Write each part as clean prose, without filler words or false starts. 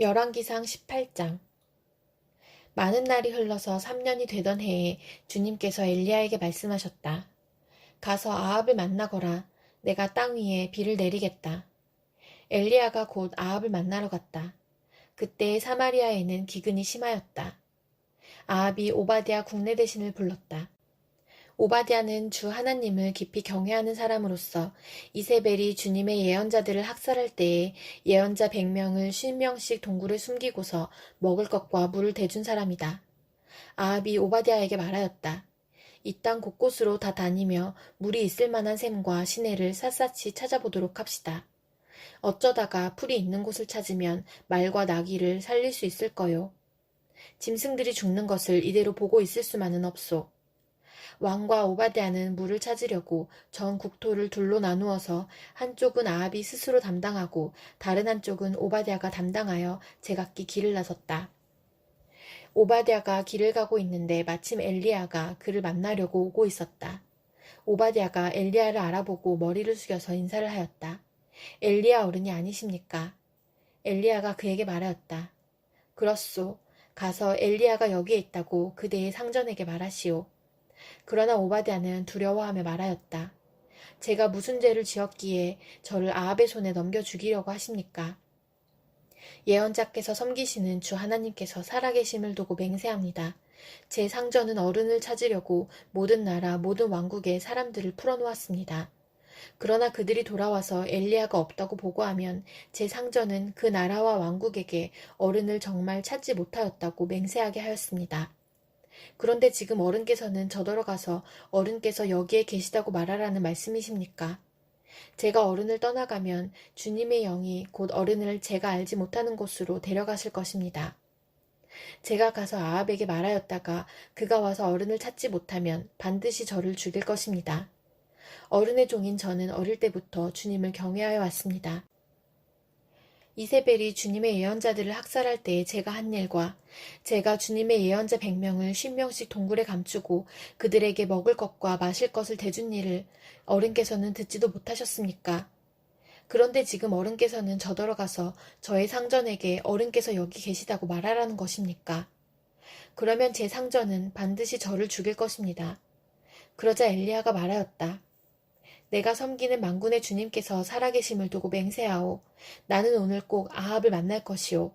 열왕기상 18장. 많은 날이 흘러서 3년이 되던 해에 주님께서 엘리야에게 말씀하셨다. 가서 아합을 만나거라. 내가 땅 위에 비를 내리겠다. 엘리야가 곧 아합을 만나러 갔다. 그때 사마리아에는 기근이 심하였다. 아합이 오바댜 국내대신을 불렀다. 오바댜는 주 하나님을 깊이 경외하는 사람으로서 이세벨이 주님의 예언자들을 학살할 때에 예언자 100명을 50명씩 동굴에 숨기고서 먹을 것과 물을 대준 사람이다. 아합이 오바댜에게 말하였다. 이 땅 곳곳으로 다 다니며 물이 있을 만한 샘과 시내를 샅샅이 찾아보도록 합시다. 어쩌다가 풀이 있는 곳을 찾으면 말과 나귀를 살릴 수 있을 거요. 짐승들이 죽는 것을 이대로 보고 있을 수만은 없소. 왕과 오바댜는 물을 찾으려고 전 국토를 둘로 나누어서 한쪽은 아합이 스스로 담당하고 다른 한쪽은 오바댜가 담당하여 제각기 길을 나섰다. 오바댜가 길을 가고 있는데 마침 엘리야가 그를 만나려고 오고 있었다. 오바댜가 엘리야를 알아보고 머리를 숙여서 인사를 하였다. 엘리야 어른이 아니십니까? 엘리야가 그에게 말하였다. 그렇소. 가서 엘리야가 여기에 있다고 그대의 상전에게 말하시오. 그러나 오바댜는 두려워하며 말하였다. 제가 무슨 죄를 지었기에 저를 아합의 손에 넘겨 죽이려고 하십니까? 예언자께서 섬기시는 주 하나님께서 살아계심을 두고 맹세합니다. 제 상전은 어른을 찾으려고 모든 나라 모든 왕국에 사람들을 풀어놓았습니다. 그러나 그들이 돌아와서 엘리야가 없다고 보고하면 제 상전은 그 나라와 왕국에게 어른을 정말 찾지 못하였다고 맹세하게 하였습니다. 그런데 지금 어른께서는 저더러 가서 어른께서 여기에 계시다고 말하라는 말씀이십니까? 제가 어른을 떠나가면 주님의 영이 곧 어른을 제가 알지 못하는 곳으로 데려가실 것입니다. 제가 가서 아합에게 말하였다가 그가 와서 어른을 찾지 못하면 반드시 저를 죽일 것입니다. 어른의 종인 저는 어릴 때부터 주님을 경외하여 왔습니다. 이세벨이 주님의 예언자들을 학살할 때에 제가 한 일과 제가 주님의 예언자 100명을 50명씩 동굴에 감추고 그들에게 먹을 것과 마실 것을 대준 일을 어른께서는 듣지도 못하셨습니까? 그런데 지금 어른께서는 저더러 가서 저의 상전에게 어른께서 여기 계시다고 말하라는 것입니까? 그러면 제 상전은 반드시 저를 죽일 것입니다. 그러자 엘리야가 말하였다. 내가 섬기는 만군의 주님께서 살아계심을 두고 맹세하오. 나는 오늘 꼭 아합을 만날 것이오.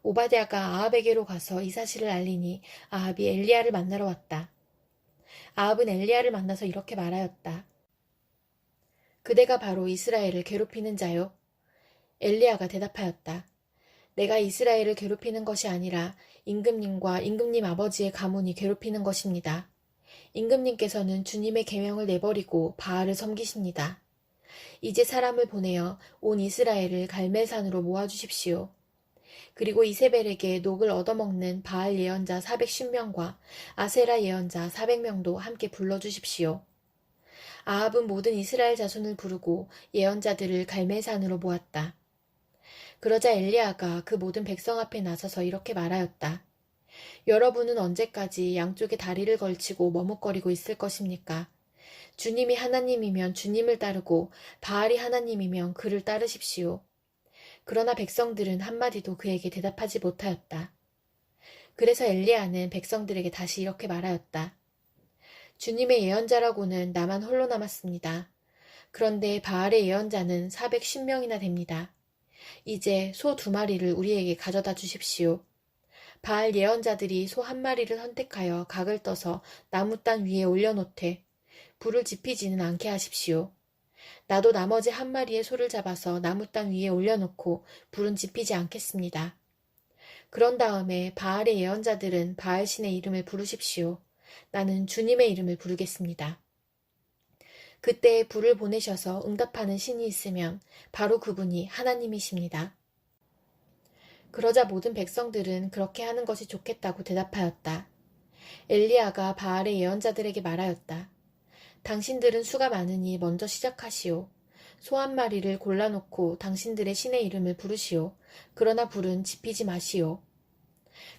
오바댜가 아합에게로 가서 이 사실을 알리니 아합이 엘리야를 만나러 왔다. 아합은 엘리야를 만나서 이렇게 말하였다. 그대가 바로 이스라엘을 괴롭히는 자요. 엘리야가 대답하였다. 내가 이스라엘을 괴롭히는 것이 아니라 임금님과 임금님 아버지의 가문이 괴롭히는 것입니다. 임금님께서는 주님의 계명을 내버리고 바알을 섬기십니다. 이제 사람을 보내어 온 이스라엘을 갈멜산으로 모아주십시오. 그리고 이세벨에게 녹을 얻어먹는 바알 예언자 410명과 아세라 예언자 400명도 함께 불러주십시오. 아합은 모든 이스라엘 자손을 부르고 예언자들을 갈멜산으로 모았다. 그러자 엘리야가 그 모든 백성 앞에 나서서 이렇게 말하였다. 여러분은 언제까지 양쪽에 다리를 걸치고 머뭇거리고 있을 것입니까? 주님이 하나님이면 주님을 따르고 바알이 하나님이면 그를 따르십시오. 그러나 백성들은 한마디도 그에게 대답하지 못하였다. 그래서 엘리야는 백성들에게 다시 이렇게 말하였다. 주님의 예언자라고는 나만 홀로 남았습니다. 그런데 바알의 예언자는 410명이나 됩니다. 이제 소 2마리를 우리에게 가져다 주십시오. 바알 예언자들이 소 1마리를 선택하여 각을 떠서 나무단 위에 올려놓되 불을 지피지는 않게 하십시오. 나도 나머지 1마리의 소를 잡아서 나무단 위에 올려놓고 불은 지피지 않겠습니다. 그런 다음에 바알의 예언자들은 바알신의 이름을 부르십시오. 나는 주님의 이름을 부르겠습니다. 그때 불을 보내셔서 응답하는 신이 있으면 바로 그분이 하나님이십니다. 그러자 모든 백성들은 그렇게 하는 것이 좋겠다고 대답하였다. 엘리야가 바알의 예언자들에게 말하였다. 당신들은 수가 많으니 먼저 시작하시오. 소 1마리를 골라놓고 당신들의 신의 이름을 부르시오. 그러나 불은 지피지 마시오.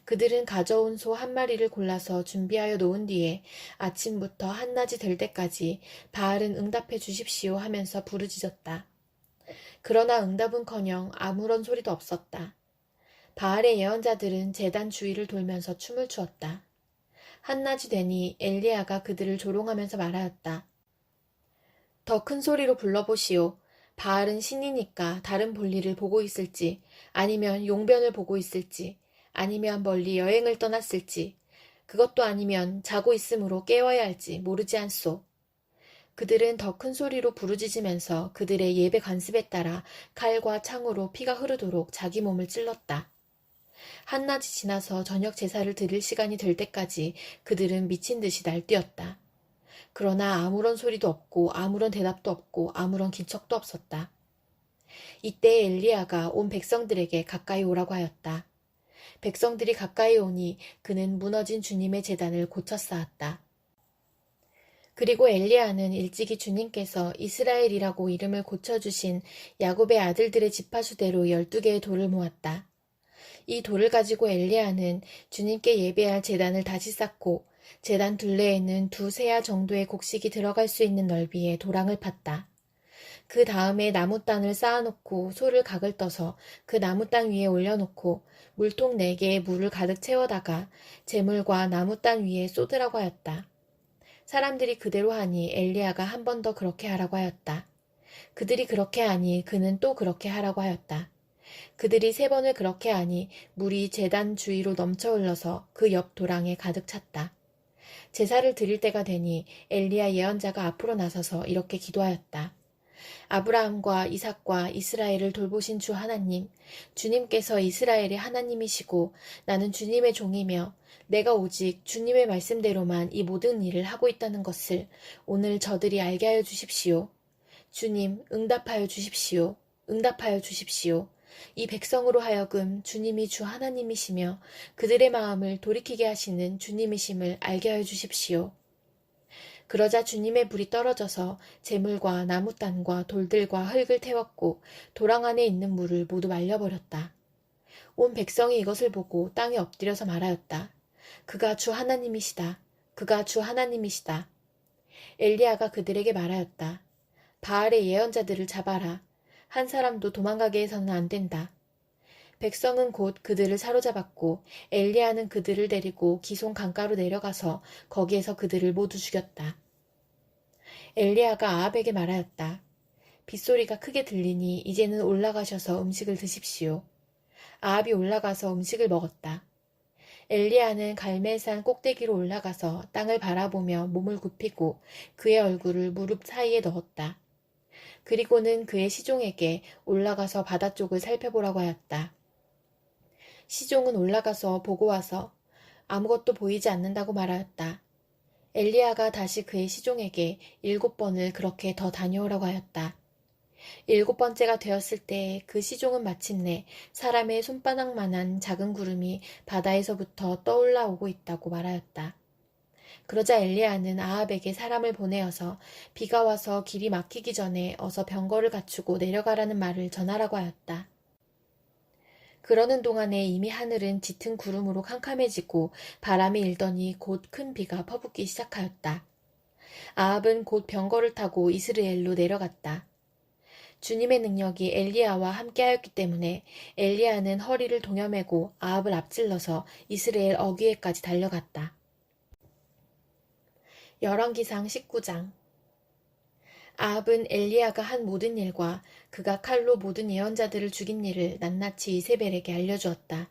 그들은 가져온 소 1마리를 골라서 준비하여 놓은 뒤에 아침부터 한낮이 될 때까지 바알은 응답해 주십시오 하면서 부르짖었다. 그러나 응답은커녕 아무런 소리도 없었다. 바알의 예언자들은 제단 주위를 돌면서 춤을 추었다. 한낮이 되니 엘리야가 그들을 조롱하면서 말하였다. 더 큰 소리로 불러보시오. 바알은 신이니까 다른 볼일을 보고 있을지, 아니면 용변을 보고 있을지, 아니면 멀리 여행을 떠났을지, 그것도 아니면 자고 있으므로 깨워야 할지 모르지 않소. 그들은 더 큰 소리로 부르짖으면서 그들의 예배 관습에 따라 칼과 창으로 피가 흐르도록 자기 몸을 찔렀다. 한낮이 지나서 저녁 제사를 드릴 시간이 될 때까지 그들은 미친 듯이 날뛰었다. 그러나 아무런 소리도 없고 아무런 대답도 없고 아무런 기척도 없었다. 이때 엘리야가 온 백성들에게 가까이 오라고 하였다. 백성들이 가까이 오니 그는 무너진 주님의 제단을 고쳐 쌓았다. 그리고 엘리야는 일찍이 주님께서 이스라엘이라고 이름을 고쳐주신 야곱의 아들들의 지파수대로 12개의 돌을 모았다. 이 돌을 가지고 엘리야는 주님께 예배할 제단을 다시 쌓고 제단 둘레에는 2세야 정도의 곡식이 들어갈 수 있는 넓이의 도랑을 팠다. 그 다음에 나무단을 쌓아놓고 소를 각을 떠서 그 나무단 위에 올려놓고 물통 4개에 물을 가득 채워다가 재물과 나무단 위에 쏟으라고 하였다. 사람들이 그대로 하니 엘리야가 한 번 더 그렇게 하라고 하였다. 그들이 그렇게 하니 그는 또 그렇게 하라고 하였다. 그들이 3번을 그렇게 하니 물이 제단 주위로 넘쳐 흘러서 그 옆 도랑에 가득 찼다. 제사를 드릴 때가 되니 엘리야 예언자가 앞으로 나서서 이렇게 기도하였다. 아브라함과 이삭과 이스라엘을 돌보신 주 하나님, 주님께서 이스라엘의 하나님이시고 나는 주님의 종이며 내가 오직 주님의 말씀대로만 이 모든 일을 하고 있다는 것을 오늘 저들이 알게 하여 주십시오. 주님, 응답하여 주십시오. 응답하여 주십시오. 이 백성으로 하여금 주님이 주 하나님이시며 그들의 마음을 돌이키게 하시는 주님이심을 알게 하여 주십시오. 그러자 주님의 불이 떨어져서 재물과 나무단과 돌들과 흙을 태웠고 도랑 안에 있는 물을 모두 말려버렸다. 온 백성이 이것을 보고 땅에 엎드려서 말하였다. 그가 주 하나님이시다. 그가 주 하나님이시다. 엘리야가 그들에게 말하였다. 바알의 예언자들을 잡아라. 한 사람도 도망가게 해서는 안 된다. 백성은 곧 그들을 사로잡았고 엘리야는 그들을 데리고 기손 강가로 내려가서 거기에서 그들을 모두 죽였다. 엘리야가 아합에게 말하였다. 빗소리가 크게 들리니 이제는 올라가셔서 음식을 드십시오. 아합이 올라가서 음식을 먹었다. 엘리야는 갈멜산 꼭대기로 올라가서 땅을 바라보며 몸을 굽히고 그의 얼굴을 무릎 사이에 넣었다. 그리고는 그의 시종에게 올라가서 바다 쪽을 살펴보라고 하였다. 시종은 올라가서 보고 와서 아무것도 보이지 않는다고 말하였다. 엘리야가 다시 그의 시종에게 7번을 그렇게 더 다녀오라고 하였다. 7번째가 되었을 때 그 시종은 마침내 사람의 손바닥만한 작은 구름이 바다에서부터 떠올라 오고 있다고 말하였다. 그러자 엘리야는 아합에게 사람을 보내어서 비가 와서 길이 막히기 전에 어서 병거를 갖추고 내려가라는 말을 전하라고 하였다. 그러는 동안에 이미 하늘은 짙은 구름으로 캄캄해지고 바람이 일더니 곧 큰 비가 퍼붓기 시작하였다. 아합은 곧 병거를 타고 이스라엘로 내려갔다. 주님의 능력이 엘리야와 함께하였기 때문에 엘리야는 허리를 동여매고 아합을 앞질러서 이스라엘 어귀에까지 달려갔다. 열왕기상 19장. 아합은 엘리야가 한 모든 일과 그가 칼로 모든 예언자들을 죽인 일을 낱낱이 이세벨에게 알려주었다.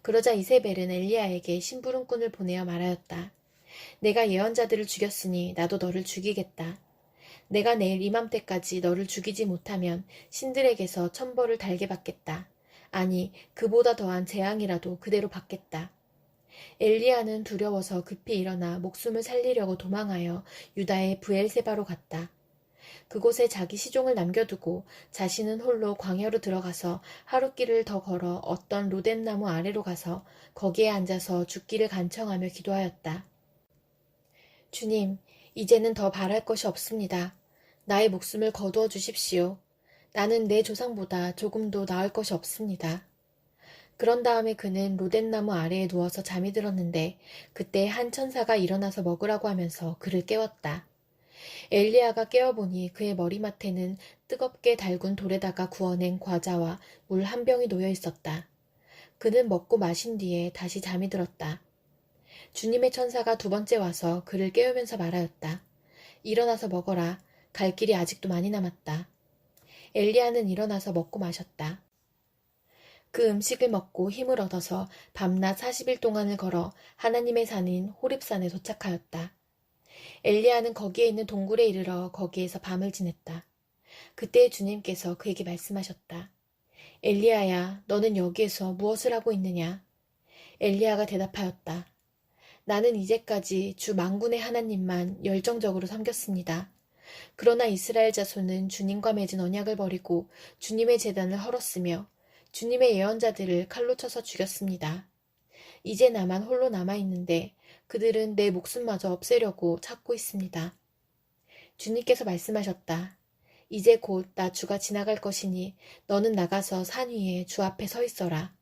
그러자 이세벨은 엘리야에게 심부름꾼을 보내어 말하였다. 내가 예언자들을 죽였으니 나도 너를 죽이겠다. 내가 내일 이맘때까지 너를 죽이지 못하면 신들에게서 천벌을 달게 받겠다. 아니, 그보다 더한 재앙이라도 그대로 받겠다. 엘리야는 두려워서 급히 일어나 목숨을 살리려고 도망하여 유다의 브엘세바로 갔다. 그곳에 자기 시종을 남겨두고 자신은 홀로 광야로 들어가서 하룻길을 더 걸어 어떤 로뎀나무 아래로 가서 거기에 앉아서 죽기를 간청하며 기도하였다. 주님, 이제는 더 바랄 것이 없습니다. 나의 목숨을 거두어 주십시오. 나는 내 조상보다 조금도 나을 것이 없습니다. 그런 다음에 그는 로뎀나무 아래에 누워서 잠이 들었는데 그때 한 천사가 일어나서 먹으라고 하면서 그를 깨웠다. 엘리야가 깨어보니 그의 머리맡에는 뜨겁게 달군 돌에다가 구워낸 과자와 물 한 병이 놓여 있었다. 그는 먹고 마신 뒤에 다시 잠이 들었다. 주님의 천사가 두 번째 와서 그를 깨우면서 말하였다. 일어나서 먹어라. 갈 길이 아직도 많이 남았다. 엘리야는 일어나서 먹고 마셨다. 그 음식을 먹고 힘을 얻어서 밤낮 40일 동안을 걸어 하나님의 산인 호렙산에 도착하였다. 엘리야는 거기에 있는 동굴에 이르러 거기에서 밤을 지냈다. 그때 주님께서 그에게 말씀하셨다. 엘리야야, 너는 여기에서 무엇을 하고 있느냐? 엘리야가 대답하였다. 나는 이제까지 주 만군의 하나님만 열정적으로 섬겼습니다. 그러나 이스라엘 자손은 주님과 맺은 언약을 버리고 주님의 제단을 헐었으며 주님의 예언자들을 칼로 쳐서 죽였습니다. 이제 나만 홀로 남아있는데 그들은 내 목숨마저 없애려고 찾고 있습니다. 주님께서 말씀하셨다. 이제 곧 나 주가 지나갈 것이니 너는 나가서 산 위에 주 앞에 서 있어라.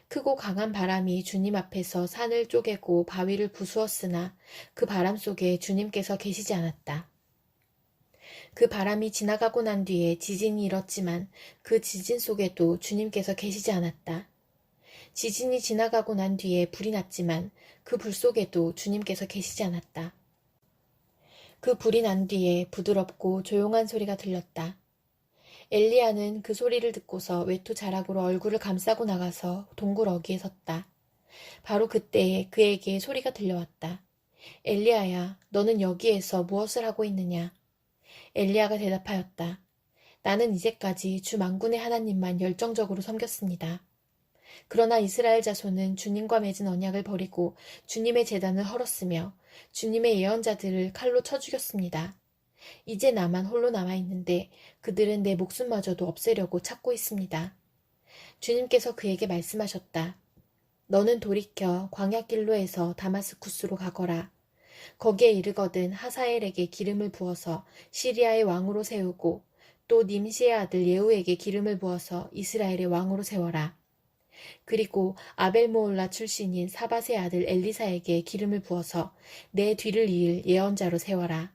크고 강한 바람이 주님 앞에서 산을 쪼개고 바위를 부수었으나 그 바람 속에 주님께서 계시지 않았다. 그 바람이 지나가고 난 뒤에 지진이 일었지만 그 지진 속에도 주님께서 계시지 않았다. 지진이 지나가고 난 뒤에 불이 났지만 그 불 속에도 주님께서 계시지 않았다. 그 불이 난 뒤에 부드럽고 조용한 소리가 들렸다. 엘리야는 그 소리를 듣고서 외투 자락으로 얼굴을 감싸고 나가서 동굴 어귀에 섰다. 바로 그때에 그에게 소리가 들려왔다. 엘리야야, 너는 여기에서 무엇을 하고 있느냐? 엘리야가 대답하였다. 나는 이제까지 주 만군의 하나님만 열정적으로 섬겼습니다. 그러나 이스라엘 자손은 주님과 맺은 언약을 버리고 주님의 제단을 헐었으며 주님의 예언자들을 칼로 쳐 죽였습니다. 이제 나만 홀로 남아있는데 그들은 내 목숨마저도 없애려고 찾고 있습니다. 주님께서 그에게 말씀하셨다. 너는 돌이켜 광야길로 해서 다마스쿠스로 가거라. 거기에 이르거든 하사엘에게 기름을 부어서 시리아의 왕으로 세우고 또 님시의 아들 예후에게 기름을 부어서 이스라엘의 왕으로 세워라. 그리고 아벨모올라 출신인 사밧의 아들 엘리사에게 기름을 부어서 내 뒤를 이을 예언자로 세워라.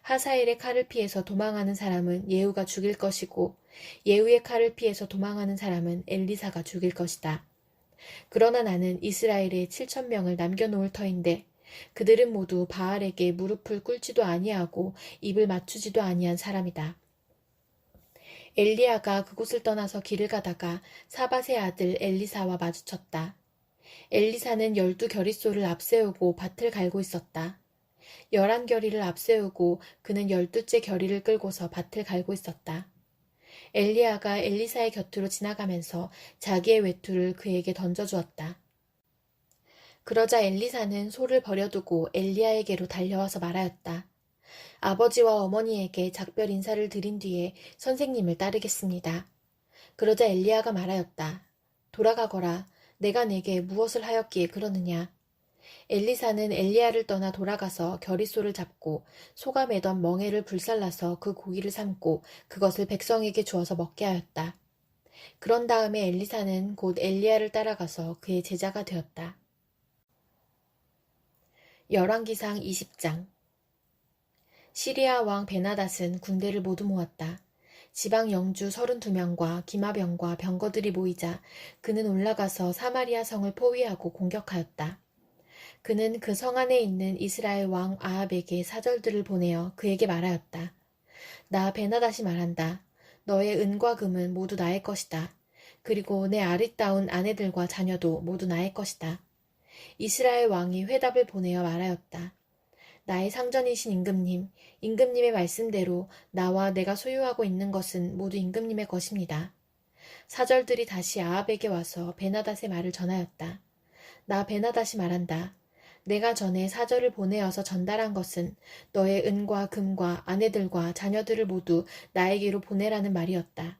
하사엘의 칼을 피해서 도망하는 사람은 예후가 죽일 것이고 예후의 칼을 피해서 도망하는 사람은 엘리사가 죽일 것이다. 그러나 나는 이스라엘에 7,000명을 남겨놓을 터인데 그들은 모두 바알에게 무릎을 꿇지도 아니하고 입을 맞추지도 아니한 사람이다. 엘리야가 그곳을 떠나서 길을 가다가 사밧의 아들 엘리사와 마주쳤다. 엘리사는 12겨릿소를 앞세우고 밭을 갈고 있었다. 11겨리를 앞세우고 그는 12째 겨리를 끌고서 밭을 갈고 있었다. 엘리야가 엘리사의 곁으로 지나가면서 자기의 외투를 그에게 던져주었다. 그러자 엘리사는 소를 버려두고 엘리야에게로 달려와서 말하였다. 아버지와 어머니에게 작별 인사를 드린 뒤에 선생님을 따르겠습니다. 그러자 엘리야가 말하였다. 돌아가거라. 내가 내게 무엇을 하였기에 그러느냐. 엘리사는 엘리야를 떠나 돌아가서 겨릿소를 잡고 소가 매던 멍에를 불살라서 그 고기를 삶고 그것을 백성에게 주어서 먹게 하였다. 그런 다음에 엘리사는 곧 엘리야를 따라가서 그의 제자가 되었다. 열왕기상 20장. 시리아 왕 베나닷은 군대를 모두 모았다. 지방 영주 32명과 기마병과 병거들이 모이자 그는 올라가서 사마리아 성을 포위하고 공격하였다. 그는 그 성 안에 있는 이스라엘 왕 아합에게 사절들을 보내어 그에게 말하였다. 나 베나닷이 말한다. 너의 은과 금은 모두 나의 것이다. 그리고 내 아리따운 아내들과 자녀도 모두 나의 것이다. 이스라엘 왕이 회답을 보내어 말하였다. 나의 상전이신 임금님, 임금님의 말씀대로 나와 내가 소유하고 있는 것은 모두 임금님의 것입니다. 사절들이 다시 아합에게 와서 베나닷의 말을 전하였다. 나 베나닷이 말한다. 내가 전에 사절을 보내어서 전달한 것은 너의 은과 금과 아내들과 자녀들을 모두 나에게로 보내라는 말이었다.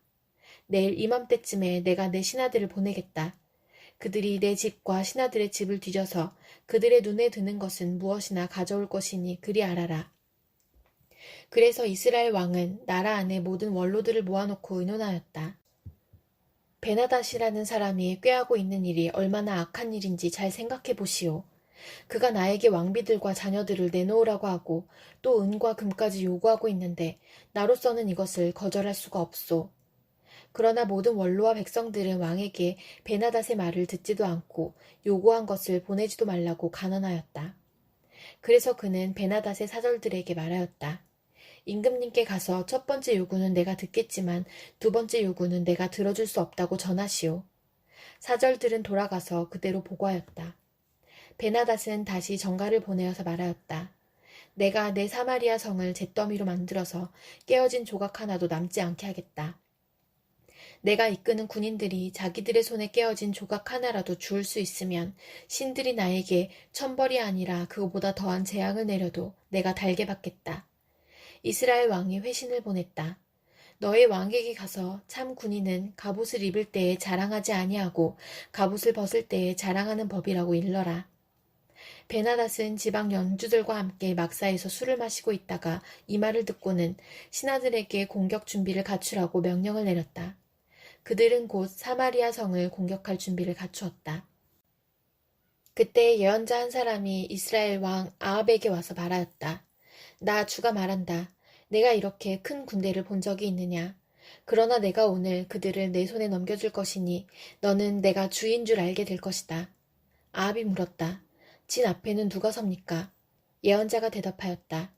내일 이맘때쯤에 내가 내 신하들을 보내겠다. 그들이 내 집과 신하들의 집을 뒤져서 그들의 눈에 드는 것은 무엇이나 가져올 것이니 그리 알아라. 그래서 이스라엘 왕은 나라 안에 모든 원로들을 모아놓고 의논하였다. 베나닷이라는 사람이 꾀하고 있는 일이 얼마나 악한 일인지 잘 생각해 보시오. 그가 나에게 왕비들과 자녀들을 내놓으라고 하고 또 은과 금까지 요구하고 있는데 나로서는 이것을 거절할 수가 없소. 그러나 모든 원로와 백성들은 왕에게 베나닷의 말을 듣지도 않고 요구한 것을 보내지도 말라고 간언하였다. 그래서 그는 베나닷의 사절들에게 말하였다. 임금님께 가서 첫 번째 요구는 내가 듣겠지만 두 번째 요구는 내가 들어줄 수 없다고 전하시오. 사절들은 돌아가서 그대로 보고하였다. 베나닷은 다시 전가를 보내어서 말하였다. 내가 내 사마리아 성을 잿더미로 만들어서 깨어진 조각 하나도 남지 않게 하겠다. 내가 이끄는 군인들이 자기들의 손에 깨어진 조각 하나라도 주울 수 있으면 신들이 나에게 천벌이 아니라 그보다 더한 재앙을 내려도 내가 달게 받겠다. 이스라엘 왕이 회신을 보냈다. 너의 왕에게 가서 참 군인은 갑옷을 입을 때에 자랑하지 아니하고 갑옷을 벗을 때에 자랑하는 법이라고 일러라. 베나닷은 지방 영주들과 함께 막사에서 술을 마시고 있다가 이 말을 듣고는 신하들에게 공격 준비를 갖추라고 명령을 내렸다. 그들은 곧 사마리아 성을 공격할 준비를 갖추었다. 그때 예언자 한 사람이 이스라엘 왕 아합에게 와서 말하였다. 나 주가 말한다. 내가 이렇게 큰 군대를 본 적이 있느냐. 그러나 내가 오늘 그들을 내 손에 넘겨줄 것이니 너는 내가 주인 줄 알게 될 것이다. 아합이 물었다. 진 앞에는 누가 섭니까? 예언자가 대답하였다.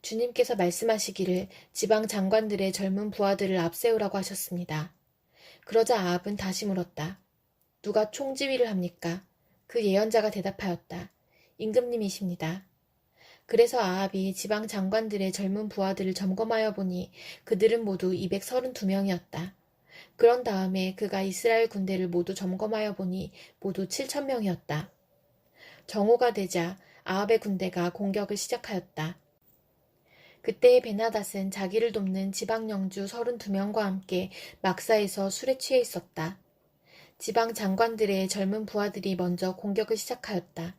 주님께서 말씀하시기를 지방 장관들의 젊은 부하들을 앞세우라고 하셨습니다. 그러자 아합은 다시 물었다. 누가 총지휘를 합니까? 그 예언자가 대답하였다. 임금님이십니다. 그래서 아합이 지방 장관들의 젊은 부하들을 점검하여 보니 그들은 모두 232명이었다. 그런 다음에 그가 이스라엘 군대를 모두 점검하여 보니 모두 7,000명이었다. 정오가 되자 아합의 군대가 공격을 시작하였다. 그때 베나닷은 자기를 돕는 지방 영주 32명과 함께 막사에서 술에 취해 있었다. 지방 장관들의 젊은 부하들이 먼저 공격을 시작하였다.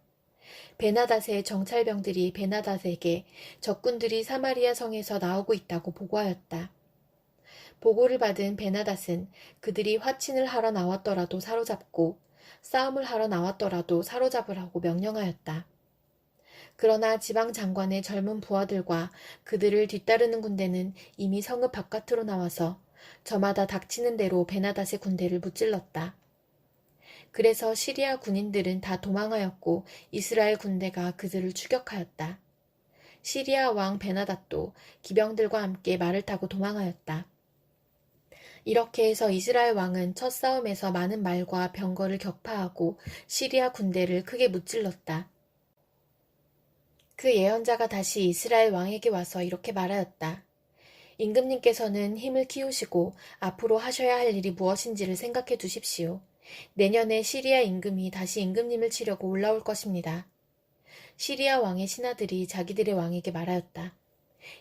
베나닷의 정찰병들이 베나닷에게 적군들이 사마리아 성에서 나오고 있다고 보고하였다. 보고를 받은 베나닷은 그들이 화친을 하러 나왔더라도 사로잡고 싸움을 하러 나왔더라도 사로잡으라고 명령하였다. 그러나 지방 장관의 젊은 부하들과 그들을 뒤따르는 군대는 이미 성읍 바깥으로 나와서 저마다 닥치는 대로 베나닷의 군대를 무찔렀다. 그래서 시리아 군인들은 다 도망하였고 이스라엘 군대가 그들을 추격하였다. 시리아 왕 베나닷도 기병들과 함께 말을 타고 도망하였다. 이렇게 해서 이스라엘 왕은 첫 싸움에서 많은 말과 병거를 격파하고 시리아 군대를 크게 무찔렀다. 그 예언자가 다시 이스라엘 왕에게 와서 이렇게 말하였다. 임금님께서는 힘을 키우시고 앞으로 하셔야 할 일이 무엇인지를 생각해 두십시오. 내년에 시리아 임금이 다시 임금님을 치려고 올라올 것입니다. 시리아 왕의 신하들이 자기들의 왕에게 말하였다.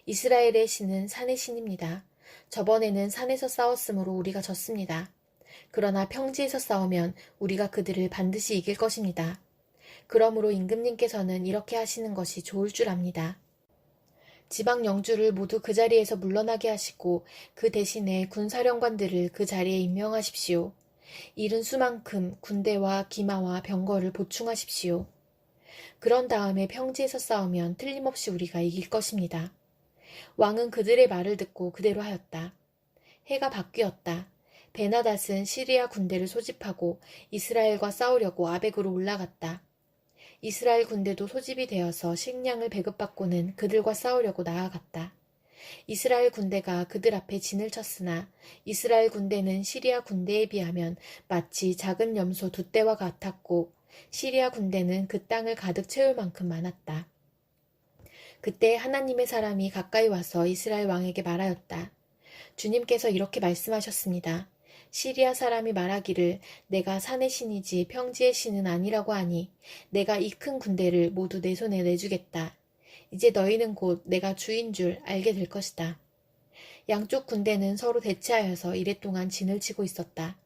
이스라엘의 신은 산의 신입니다. 저번에는 산에서 싸웠으므로 우리가 졌습니다. 그러나 평지에서 싸우면 우리가 그들을 반드시 이길 것입니다. 그러므로 임금님께서는 이렇게 하시는 것이 좋을 줄 압니다. 지방 영주를 모두 그 자리에서 물러나게 하시고 그 대신에 군사령관들을 그 자리에 임명하십시오. 이른 수만큼 군대와 기마와 병거를 보충하십시오. 그런 다음에 평지에서 싸우면 틀림없이 우리가 이길 것입니다. 왕은 그들의 말을 듣고 그대로 하였다. 해가 바뀌었다. 베나닷은 시리아 군대를 소집하고 이스라엘과 싸우려고 아벡으로 올라갔다. 이스라엘 군대도 소집이 되어서 식량을 배급받고는 그들과 싸우려고 나아갔다. 이스라엘 군대가 그들 앞에 진을 쳤으나 이스라엘 군대는 시리아 군대에 비하면 마치 작은 염소 두 떼와 같았고 시리아 군대는 그 땅을 가득 채울 만큼 많았다. 그때 하나님의 사람이 가까이 와서 이스라엘 왕에게 말하였다. 주님께서 이렇게 말씀하셨습니다. 시리아 사람이 말하기를 내가 산의 신이지 평지의 신은 아니라고 하니 내가 이 큰 군대를 모두 내 손에 내주겠다. 이제 너희는 곧 내가 주인 줄 알게 될 것이다. 양쪽 군대는 서로 대치하여서 이랫동안 진을 치고 있었다.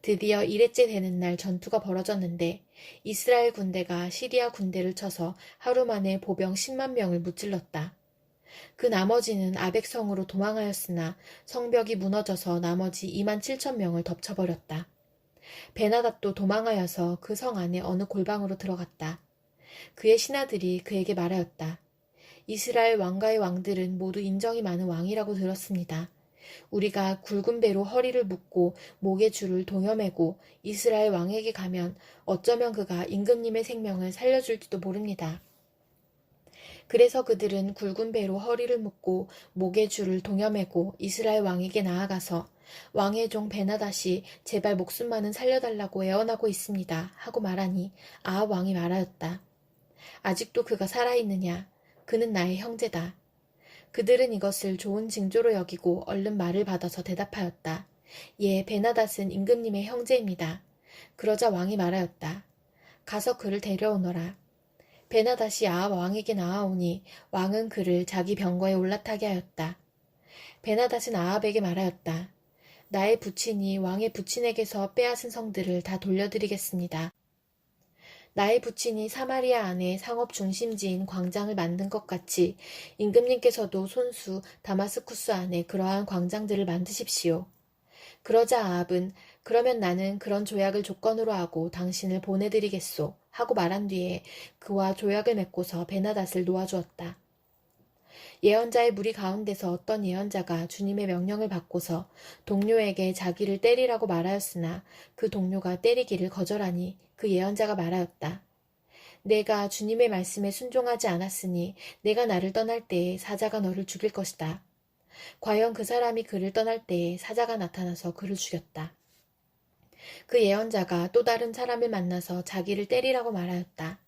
드디어 1회째 되는 날 전투가 벌어졌는데 이스라엘 군대가 시리아 군대를 쳐서 하루 만에 보병 10만 명을 무찔렀다. 그 나머지는 아벡성으로 도망하였으나 성벽이 무너져서 나머지 2만 7천 명을 덮쳐버렸다. 베나닷도 도망하여서 그 성 안에 어느 골방으로 들어갔다. 그의 신하들이 그에게 말하였다. 이스라엘 왕가의 왕들은 모두 인정이 많은 왕이라고 들었습니다. 우리가 굵은 배로 허리를 묶고 목에 줄을 동여매고 이스라엘 왕에게 가면 어쩌면 그가 임금님의 생명을 살려줄지도 모릅니다. 그래서 그들은 굵은 배로 허리를 묶고 목에 줄을 동여매고 이스라엘 왕에게 나아가서 왕의 종 베나닷이 제발 목숨만은 살려달라고 애원하고 있습니다 하고 말하니 아합 왕이 말하였다. 아직도 그가 살아있느냐? 그는 나의 형제다. 그들은 이것을 좋은 징조로 여기고 얼른 말을 받아서 대답하였다. 예, 베나닷은 임금님의 형제입니다. 그러자 왕이 말하였다. 가서 그를 데려오너라. 베나닷이 아합 왕에게 나아오니 왕은 그를 자기 병거에 올라타게 하였다. 베나닷은 아합에게 말하였다. 나의 부친이 왕의 부친에게서 빼앗은 성들을 다 돌려드리겠습니다. 나의 부친이 사마리아 안에 상업 중심지인 광장을 만든 것 같이 임금님께서도 손수 다마스쿠스 안에 그러한 광장들을 만드십시오. 그러자 아합은 그러면 나는 그런 조약을 조건으로 하고 당신을 보내드리겠소 하고 말한 뒤에 그와 조약을 맺고서 베나닷을 놓아주었다. 예언자의 무리 가운데서 어떤 예언자가 주님의 명령을 받고서 동료에게 자기를 때리라고 말하였으나 그 동료가 때리기를 거절하니 그 예언자가 말하였다. 내가 주님의 말씀에 순종하지 않았으니 내가 나를 떠날 때에 사자가 너를 죽일 것이다. 과연 그 사람이 그를 떠날 때에 사자가 나타나서 그를 죽였다. 그 예언자가 또 다른 사람을 만나서 자기를 때리라고 말하였다.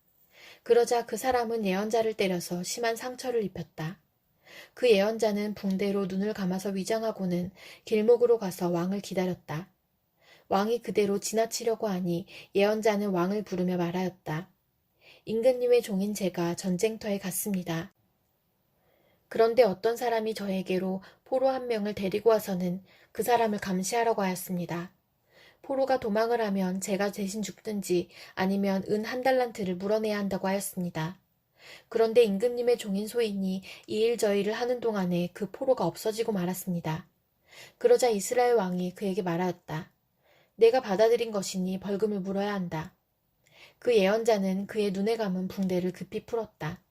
그러자 그 사람은 예언자를 때려서 심한 상처를 입혔다. 그 예언자는 붕대로 눈을 감아서 위장하고는 길목으로 가서 왕을 기다렸다. 왕이 그대로 지나치려고 하니 예언자는 왕을 부르며 말하였다. 임금님의 종인 제가 전쟁터에 갔습니다. 그런데 어떤 사람이 저에게로 포로 한 명을 데리고 와서는 그 사람을 감시하라고 하였습니다. 포로가 도망을 하면 제가 대신 죽든지 아니면 은 1달란트를 물어내야 한다고 하였습니다. 그런데 임금님의 종인 소인이 이 일 저 일을 하는 동안에 그 포로가 없어지고 말았습니다. 그러자 이스라엘 왕이 그에게 말하였다. 내가 받아들인 것이니 벌금을 물어야 한다. 그 예언자는 그의 눈에 감은 붕대를 급히 풀었다.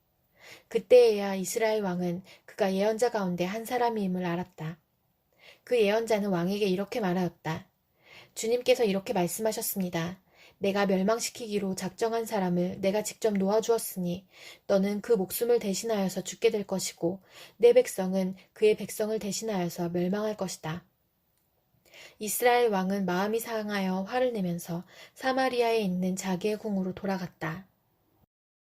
그때에야 이스라엘 왕은 그가 예언자 가운데 한 사람임을 알았다. 그 예언자는 왕에게 이렇게 말하였다. 주님께서 이렇게 말씀하셨습니다. 내가 멸망시키기로 작정한 사람을 내가 직접 놓아주었으니 너는 그 목숨을 대신하여서 죽게 될 것이고 내 백성은 그의 백성을 대신하여서 멸망할 것이다. 이스라엘 왕은 마음이 상하여 화를 내면서 사마리아에 있는 자기의 궁으로 돌아갔다.